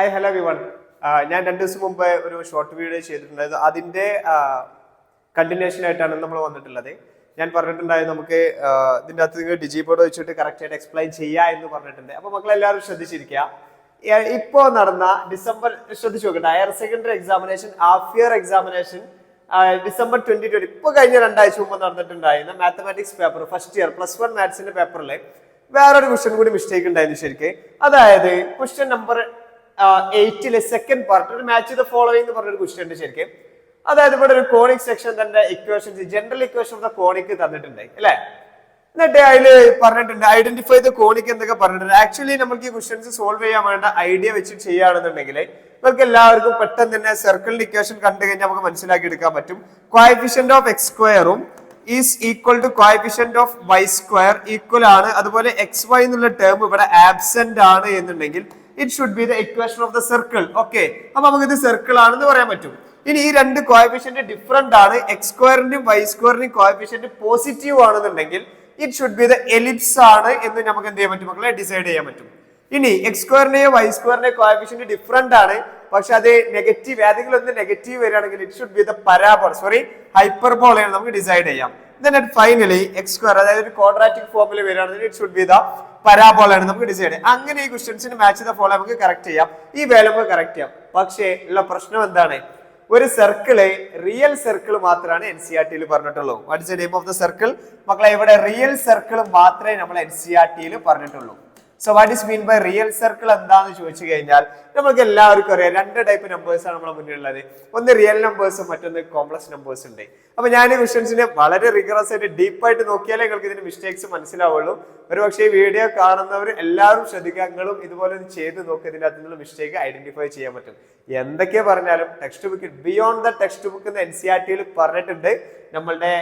Hi hello everyone. ഞാൻ 2 ദിവസം മുമ്പ് ഒരു ഷോർട്ട് വീഡിയോ ചെയ്തിട്ടുണ്ടായിരുന്നു. അതിന്റെ കണ്ടിന്യൂഷൻ ആയിട്ടാണ് നമ്മൾ വന്നിട്ടുള്ളത്. ഞാൻ പറഞ്ഞിട്ടുണ്ടായിരുന്നു നമുക്ക് ഇതിൻ്റെ അകത്ത് നിങ്ങൾ ഡിജിബോർഡ് വെച്ചിട്ട് കറക്റ്റ് ആയിട്ട് എക്സ്പ്ലെയിൻ ചെയ്യുക എന്ന് പറഞ്ഞിട്ടുണ്ട്. അപ്പൊ മക്കളെല്ലാവരും ശ്രദ്ധിച്ചിരിക്കുക. ഇപ്പോ നടന്ന ഡിസംബർ ശ്രദ്ധിച്ചു നോക്കട്ടെ, higher secondary examination half year examination December 2020 ഇപ്പൊ കഴിഞ്ഞ 2 ആഴ്ച മുമ്പ് നടന്നിട്ടുണ്ടായിരുന്ന മാത്തമാറ്റിക്സ് പേപ്പർ ഫസ്റ്റ് ഇയർ +1 മാത്സിന്റെ പേപ്പറിൽ വേറൊരു ക്വസ്റ്റ്യൻ കൂടി മിസ്റ്റേക്ക് ഉണ്ടായിരുന്നു ശരിക്കും. അതായത് ക്വസ്റ്റ്യൻ നമ്പർ 8 സെക്കൻഡ് പാർട്ട് ഒരു മാച്ച് ദ ഫോളോയിങ് എന്ന് പറഞ്ഞൊരു ക്വസ്റ്റ്യൻ ഉണ്ട് ശരിക്കും. അതായത് ഇവിടെ ഒരു കോണിക് സെക്ഷൻ തന്നെ equations general equation of the conic തന്നിട്ടുണ്ട് അല്ലെ. എന്നിട്ട് അതില് പറഞ്ഞിട്ടുണ്ട് ഐഡന്റിഫൈ ദ കോണിക് എന്നൊക്കെ പറഞ്ഞിട്ടുണ്ട്. ആക്ച്വലി നമുക്ക് ഈ ക്വസ്റ്റ്യൻസ് സോൾവ് ചെയ്യാൻ വേണ്ട ഐഡിയ വെച്ചിട്ട് ചെയ്യുകയാണെന്നുണ്ടെങ്കിൽ നമുക്ക് എല്ലാവർക്കും പെട്ടെന്ന് തന്നെ സർക്കിളിന്റെ ഇക്വേഷൻ കണ്ടു കഴിഞ്ഞാൽ നമുക്ക് മനസ്സിലാക്കി എടുക്കാൻ പറ്റും. കോഎഫിഷ്യന്റ് ഓഫ് എക്സ് സ്ക്വയറും is equal to coefficient of y square equal ആണ്. അതുപോലെ എക്സ് വൈ എന്നുള്ള ടേം ഇവിടെ ആബ്സെന്റ് ആണ് എന്നുണ്ടെങ്കിൽ it should be the equation of the circle. Okay, അപ്പൊ നമുക്ക് ഇത് സർക്കിൾ ആണെന്ന് പറയാൻ പറ്റും. ഇനി ഈ രണ്ട് കോഎഫിഷ്യന്റ് ഡിഫറെന്റ് ആണ്, എക്സ് സ്ക്വയറിന്റെയും വൈ സ്ക്വയറിന്റെയും കോഎഫിഷ്യന്റ് പോസിറ്റീവ് ആണെന്നുണ്ടെങ്കിൽ it should be the ellipse ആണ് എന്ന് നമുക്ക് എന്ത് ചെയ്യാൻ പറ്റും മക്കളെ, ഡിസൈഡ് ചെയ്യാൻ പറ്റും. ഇനി എക്സ് സ്ക്വയറിന്റെയോ വൈ സ്ക്വയറിന്റെയോ കോഎഫിഷ്യന്റ് ഡിഫറെന്റ് ആണ്, പക്ഷെ അത് നെഗറ്റീവ് ഏതെങ്കിലും ഒന്ന് നെഗറ്റീവ് വരികയാണെങ്കിൽ it should be the parabola hyperbola ആണ് നമുക്ക് ഡിസൈഡ് ചെയ്യാം. ഫൈനലി എക്സ് സ്ക്വയർ അതായത് ഒരു ക്വാഡ്രാറ്റിക് ഫോമിൽ വരികയാണെങ്കിൽ ഇറ്റ് ഷുഡ് ബി ദ പരാബോൾ ആണ് നമുക്ക് ഡിസൈഡ് ചെയ്യാം. അങ്ങനെ ഈ ക്വസ്റ്റ്യൻസിന് മാച്ച് ദ ഫോളോ നമുക്ക് കറക്റ്റ് ചെയ്യാം, ഈ വാല്യൂ നമുക്ക് കറക്റ്റ് ചെയ്യാം. പക്ഷേ ഉള്ള പ്രശ്നം എന്താണ്, ഒരു സർക്കിള് റിയൽ സർക്കിൾ മാത്രമാണ് NCERT പറഞ്ഞിട്ടുള്ളൂ. What is the name of the circle മക്കളെ? ഇവിടെ റിയൽ സർക്കിൾ മാത്രമേ നമ്മൾ NCERT പറഞ്ഞിട്ടുള്ളൂ. So what is mean by real circle എന്താന്ന് ചോദിച്ചു കഴിഞ്ഞാൽ നമുക്ക് എല്ലാവർക്കും അറിയാം 2 ടൈപ്പ് നമ്പേഴ്സ് ആണ് നമ്മുടെ മുന്നിലുള്ളത്. ഒന്ന് റിയൽ നമ്പേഴ്സും മറ്റൊന്ന് കോംപ്ലക്സ് നമ്പേഴ്സ് ഉണ്ട്. അപ്പൊ ഞാൻ ഈ ക്വസ്റ്റ്യൻസിനെ വളരെ റിഗറസ് ആയിട്ട് ഡീപ്പായിട്ട് നോക്കിയാലേ നിങ്ങൾക്ക് ഇതിന്റെ മിസ്റ്റേക്സ് മനസ്സിലാവുള്ളൂ. ഒരു പക്ഷേ ഈ വീഡിയോ കാണുന്നവർ എല്ലാവരും ശ്രദ്ധിക്കുക, നിങ്ങളും ഇതുപോലെ ചെയ്ത് നോക്കി ഇതിന്റെ അകത്തുനിന്നുള്ള മിസ്റ്റേക്ക് ഐഡന്റിഫൈ ചെയ്യാൻ പറ്റും. എന്തൊക്കെ പറഞ്ഞാലും text book beyond the text book എന്ന് NCERT പറഞ്ഞിട്ടുണ്ട് നമ്മളുടെ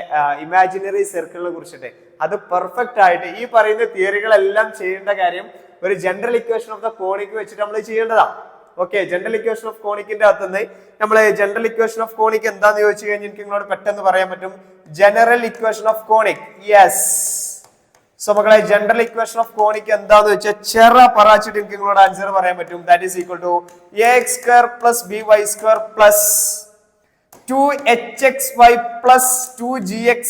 ഇമാജിനറി സർക്കിളിനെ കുറിച്ചിട്ട്. അത് പെർഫെക്റ്റ് ആയിട്ട് ഈ പറയുന്ന തിയറികളെല്ലാം ചെയ്യേണ്ട കാര്യം ഒരു general equation of the conic വെച്ചിട്ട് നമ്മൾ ചെയ്യേണ്ടതാ. ഓക്കെ, ജനറൽ ഇക്വേഷൻ ഓഫ് കോണിക്കിന്റെ അകത്തുനിന്ന് നമ്മൾ ജനറൽ ഇക്വേഷൻ ഓഫ് കോണിക് എന്താന്ന് ചോദിച്ചു കഴിഞ്ഞാൽ എനിക്ക് നിങ്ങളോട് പെട്ടെന്ന് പറയാൻ പറ്റും. General equation of conic, yes. So മക്കളെ ജനറൽ ഇക്വേഷൻ ഓഫ് കോണിക് എന്താന്ന് വെച്ചാൽ ചെറ പറച്ചിട്ട് എനിക്ക് നിങ്ങളോട് ആൻസർ പറയാൻ പറ്റും. That is equal to ax square plus by square plus 2hxy plus 2gx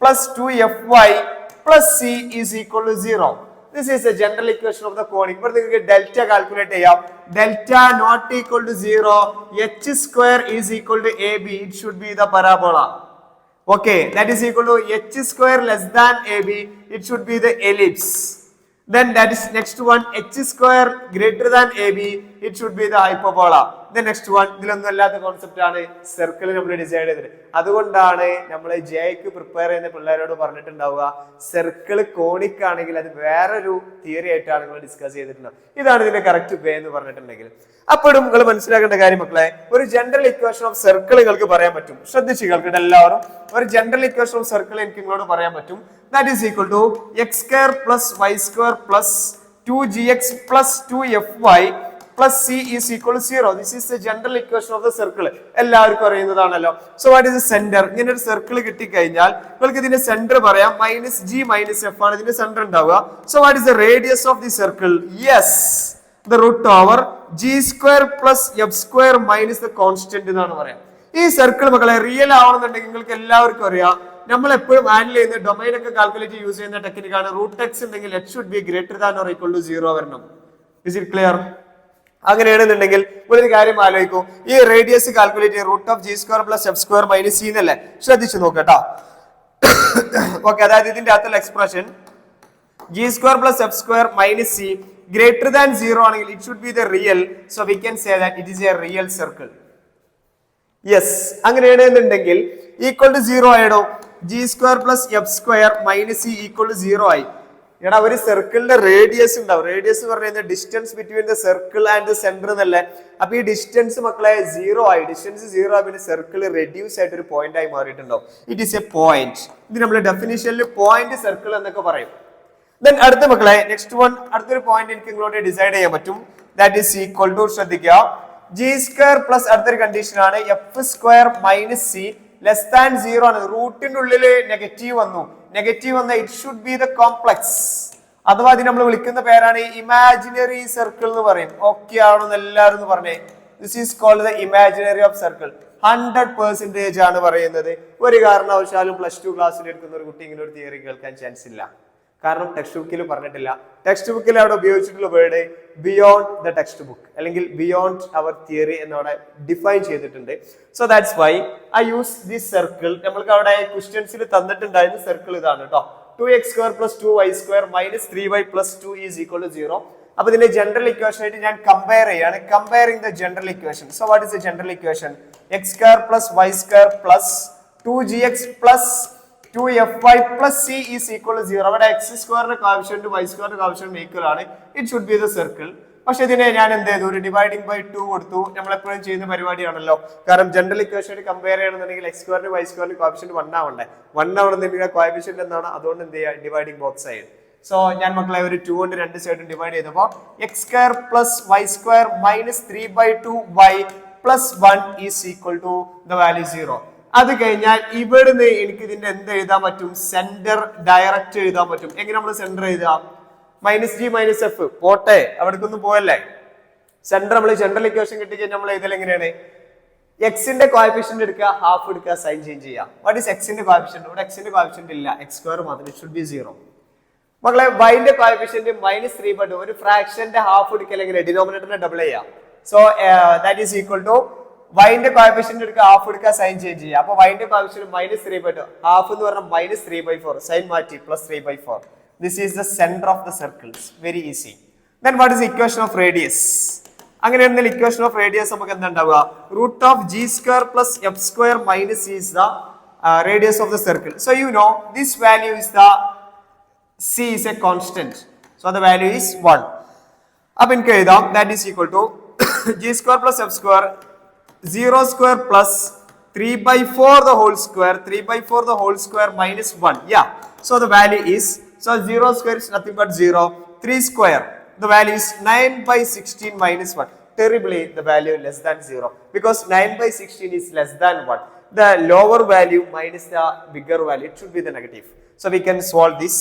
plus 2fy plus c is equal to 0. This is the general equation of the conic. But നിങ്ങൾക്ക് delta calculate ചെയ്യാം. Delta not equal to 0, h square is equal to ab. It should be the parabola. Okay, that is equal to h square less than ab. It should be the ellipse. Then that is next one, h square greater than ab. It should be the hyperbola. The next one, ഇതിലൊന്നും അല്ലാത്ത concept ആണ് circle നമ്മൾ decide ചെയ്തത്. അതുകൊണ്ടാണ് നമ്മൾ ജെക്ക് prepare ചെയ്യുന്ന പിള്ളേരോട് പറഞ്ഞിട്ടുണ്ടാവുക circle conic ആണെങ്കിൽ അത് വേറൊരു തിയറി ആയിട്ടാണ് നിങ്ങൾ ഡിസ്കസ് ചെയ്തിട്ടുണ്ടാവുക. ഇതാണ് ഇതിന്റെ കറക്റ്റ് വേ എന്ന് പറഞ്ഞിട്ടുണ്ടെങ്കിൽ. അപ്പോഴും നിങ്ങൾ മനസ്സിലാക്കേണ്ട കാര്യം മക്കളെ, ഒരു ജനറൽ ഇക്വേഷൻ ഓഫ് സർക്കിളുകൾക്ക് പറയാൻ പറ്റും. ശ്രദ്ധിച്ചു കേൾക്കട്ടെ എല്ലാവരും, ഒരു ജനറൽ ഇക്വേഷൻ ഓഫ് സർക്കിൾ എനിക്ക് നിങ്ങളോട് പറയാൻ പറ്റും. That is equal to x square plus y square plus 2gx plus 2fy plus c is equal to 0. This is the general equation of the circle. എല്ലാവർക്കും അറിയുന്നതാണല്ലോ. So what is the center? ഇങ്ങനെ ഒരു circle കിട്ടിക്കഴിഞ്ഞാൽ നിങ്ങൾക്ക് ഇതിന്റെ centre പറയാം -g - f ആണ് ഇതിന്റെ centre ഉണ്ടാവുക. So what is the radius of the circle? Yes, the root over g square plus f square minus the constant എന്നാണ് പറയാം. ഈ സർക്കിൾ മക്കളെ റിയൽ ആവണമെന്നുണ്ടെങ്കിൽ നിങ്ങൾക്ക് എല്ലാവർക്കും അറിയാം, നമ്മൾ എപ്പോഴും ഹാൻഡിൽ ചെയ്യുന്ന ഡൊമൈൻ ഒക്കെ കാൽക്കുലേറ്റ് യൂസ് ചെയ്യുന്ന ടെക്നിക്കാണ്. റൂട്ട് എക്സ് ഉണ്ടെങ്കിൽ h should be greater than or equal to 0 വരണം. Is it clear? അങ്ങനെയാണെന്നുണ്ടെങ്കിൽ ഒരു കാര്യം ആലോചിക്കൂ, ഈ റേഡിയസ് കാൽക്കുലേറ്റ് ചെയ്യും root of g square plus f square minus c എന്നല്ലേ. ശ്രദ്ധിച്ചു നോക്കട്ടോ. ഓക്കെ, അതായത് ഇതിന്റെ അകത്തുള്ള expression g square plus f square minus c greater than 0 ആണെങ്കിൽ it should be the real. So we can say that it is a real circle. Yes, അങ്ങനെയാണെന്നുണ്ടെങ്കിൽ equal to 0 ആയിടോ. G square plus f square minus c equal to 0 ആയി. എടാ ഒരു സർക്കിളിന്റെ radius ഉണ്ടാവും. Radius പറഞ്ഞ distance between the circle and the centre എന്നല്ലേ. അപ്പൊ ഈ ഡിസ്റ്റൻസ് മക്കളെ 0 ആയി. ഡിസ്റ്റൻസ് 0 ആയി പിന്നെ സർക്കിൾ റെഡ്യൂസ് ആയിട്ട് ഒരു പോയിന്റ് ആയി മാറിയിട്ടുണ്ടാവും. It is a point. ഇത് നമ്മുടെ ഡെഫിനിഷനിൽ പോയിന്റ് സർക്കിൾ എന്നൊക്കെ പറയും. ദെൻ അടുത്ത മക്കളെ നെക്സ്റ്റ് വൺ, അടുത്തൊരു പോയിന്റ് എനിക്ക് നിങ്ങളോട് ഡിസൈഡ് ചെയ്യാൻ പറ്റും. ദാറ്റ് ഈസ് ഈക്വൽ ടു, ശ്രദ്ധിക്കുക, ജി സ്ക്വയർ പ്ലസ് അടുത്തൊരു കണ്ടീഷൻ ആണ് F square minus C less than 0 ആണ്. റൂട്ടിന്റെ ഉള്ളിൽ നെഗറ്റീവ് വന്നു. നെഗറ്റീവ് വന്ന it should be the complex. അഥവാ അതിന് നമ്മൾ വിളിക്കുന്ന പേരാണ് ഇമാജിനറി സർക്കിൾ എന്ന് പറയും. ഓക്കെ ആണോ എല്ലാവരും എന്ന് പറഞ്ഞേ. This is called the imaginary of circle. 100% ആണ് പറയുന്നത്. ഒരു കാരണവശാലും +2 ക്ലാസ്സിൽ എടുക്കുന്ന ഒരു കുട്ടി ഇങ്ങനെ ഒരു തിയറി കേൾക്കാൻ ചാൻസ് ഇല്ല. കാരണം ടെക്സ്റ്റ് ബുക്കിൽ പറഞ്ഞിട്ടില്ല. ടെക്സ്റ്റ് ബുക്കിൽ അവിടെ ഉപയോഗിച്ചിട്ടുള്ള word beyond the text book അല്ലെങ്കിൽ ബിയോണ്ട് അവർ തിയറി എന്നവിടെ ഡിഫൈൻ ചെയ്തിട്ടുണ്ട്. So that's why I use this circle. നമ്മൾക്ക് അവിടെ ക്വസ്റ്റ്യൻസിൽ തന്നിട്ടുണ്ടായിരുന്ന സർക്കിൾ ഇതാണ് കേട്ടോ. 2x² + 2y² - 3y + 2 = 0. അപ്പൊ ഇതിന്റെ ജനറൽ ഇക്വേഷൻ ആയിട്ട് ഞാൻ കമ്പയർ ചെയ്യാണ്. Comparing the general equation. So what is the general equation? x² + y² + 2gx + 2fy + c = 0. അവിടെ x² coefficient y² coefficient equal ആണ്. It should be the circle. പക്ഷെ ഇതിനെ ഞാൻ എന്ത് ചെയ്തു? ഒരു ഡിവൈഡിംഗ് ബൈ 2 കൊടുത്തു. നമ്മൾ എപ്പോഴും ചെയ്യുന്ന പരിപാടിയാണല്ലോ. കാരണം ജനറൽ ഇക്വേഷൻ കമ്പയർ ചെയ്യണമെന്നുണ്ടെങ്കിൽ x² y² കോഎഫിഷ്യന്റ് 1 ആവണ്ടേ. 1 ആവണമെന്നുണ്ടെങ്കിൽ കോഎഫിഷ്യന്റ് എന്താണ്? അതുകൊണ്ട് എന്ത് ചെയ്യുക? Dividing both side. സോ ഞാൻ മക്കളെ ഒരു 2 കൊണ്ട് രണ്ട് സൈഡും ഡിവൈഡ് ചെയ്തപ്പോൾ x² + y² - 3/2y + 1 = the value 0. അത് കഴിഞ്ഞാൽ ഇവിടുന്ന് എനിക്ക് ഇതിന്റെ എന്ത് എഴുതാൻ പറ്റും? സെന്റർ ഡയറക്റ്റ് എഴുതാൻ പറ്റും. എങ്ങനെ നമ്മൾ സെന്റർ എഴുതാം? -g - f പോട്ടെ, അവിടേക്കൊന്നും പോയല്ലേ. സെന്റർ നമ്മൾ ജനറൽ ഇക്വേഷൻ കിട്ടിക്കഴിഞ്ഞാൽ നമ്മൾ എഴുതൽ എങ്ങനെയാണ്? എക്സിന്റെ കോഎഫിഷ്യന്റ് എടുക്കുക, ഹാഫ് എടുക്കുക, സൈൻ ചേഞ്ച് ചെയ്യുക. വാട്ട് ഈസ് എക്സിന്റെ കോഎഫിഷ്യന്റ്? ഇവിടെ എക്സിന്റെ കോഎഫിഷ്യന്റ് ഇല്ല, x² മാത്രം. It should B 0. മക്കളെ വൈന്റെ കോഎഫിഷ്യന്റ് -3/2. ഒരു ഫ്രാക്ഷന്റെ ഹാഫ് എടുക്കൽ എങ്ങനെ? ഡിനോമിനേറ്ററിനെ ഡബിൾ ചെയ്യാം. So that is equal to വൈന്റെ കോഎഫിഷ്യന്റ് എടുക്കുക, ഹാഫ് എടുക്കുക, സൈൻ ചേഞ്ച് ചെയ്യുക. അപ്പൊ വൈന്റെ കോഎഫിഷ്യന്റ് -3/2, ഹാഫ് എന്ന് പറഞ്ഞാൽ -3/4, സൈൻ മാറ്റി +3/4. This is the centre of the circles. Very easy. Then what is equation of radius? അങ്ങനെയാണെങ്കിൽ ഇക്വേഷൻ ഓഫ് റേഡിയസ് നമുക്ക് എന്താ ഉണ്ടാവുക? √g² + f² - c is the radius of the circle. So you know this value is the c is a constant. So the value is 1. Up in Kaidam, that is equal to g² + f², 0² plus 3/4 the whole square, 3/4 the whole square minus 1. Yeah. So the value is, so 0² is nothing but 0. 3², the value is 9/16 minus 1. Terribly, the value less than 0. Because 9/16 is less than 1. The lower value minus the bigger value, it should be the negative. So we can solve this.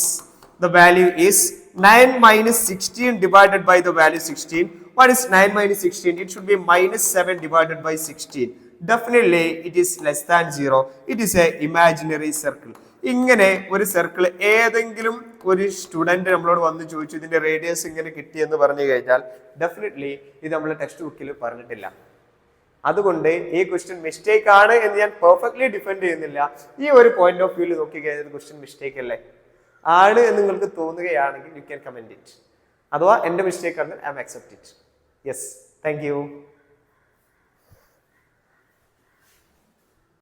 The value is 9 - 16 divided by the value 16. What is 9 - 16? It should be -7 divided by 16. Definitely it is less than 0. It is a imaginary circle. ഇങ്ങനെ ഒരു circle ഏതെങ്കിലും ഒരു student നമ്മളോട് വന്ന് ചോദിച്ചു ഇതിന്റെ radius ഇങ്ങനെ കിട്ടിയെന്ന് പറഞ്ഞു കഴിഞ്ഞാൽ ഡെഫിനറ്റ്ലി ഇത് നമ്മൾ ടെക്സ്റ്റ് ബുക്കിൽ പറഞ്ഞിട്ടില്ല. അതുകൊണ്ട് ഈ ക്വസ്റ്റ്യൻ മിസ്റ്റേക്ക് ആണ് എന്ന് ഞാൻ പെർഫെക്റ്റ്ലി ഡിഫെൻഡ് ചെയ്യുന്നില്ല. ഈ ഒരു പോയിന്റ് ഓഫ് വ്യൂവിൽ നോക്കി കഴിഞ്ഞാൽ ക്വസ്റ്റ്യൻ മിസ്റ്റേക്ക് അല്ലേ ആണ് എന്ന് നിങ്ങൾക്ക് തോന്നുകയാണെങ്കിൽ യു ക്യാൻ കമന്റ് ഇറ്റ്. അഥവാ എന്റെ മിസ്റ്റേക്ക് ആണ്, I am accept it. Yes, thank U.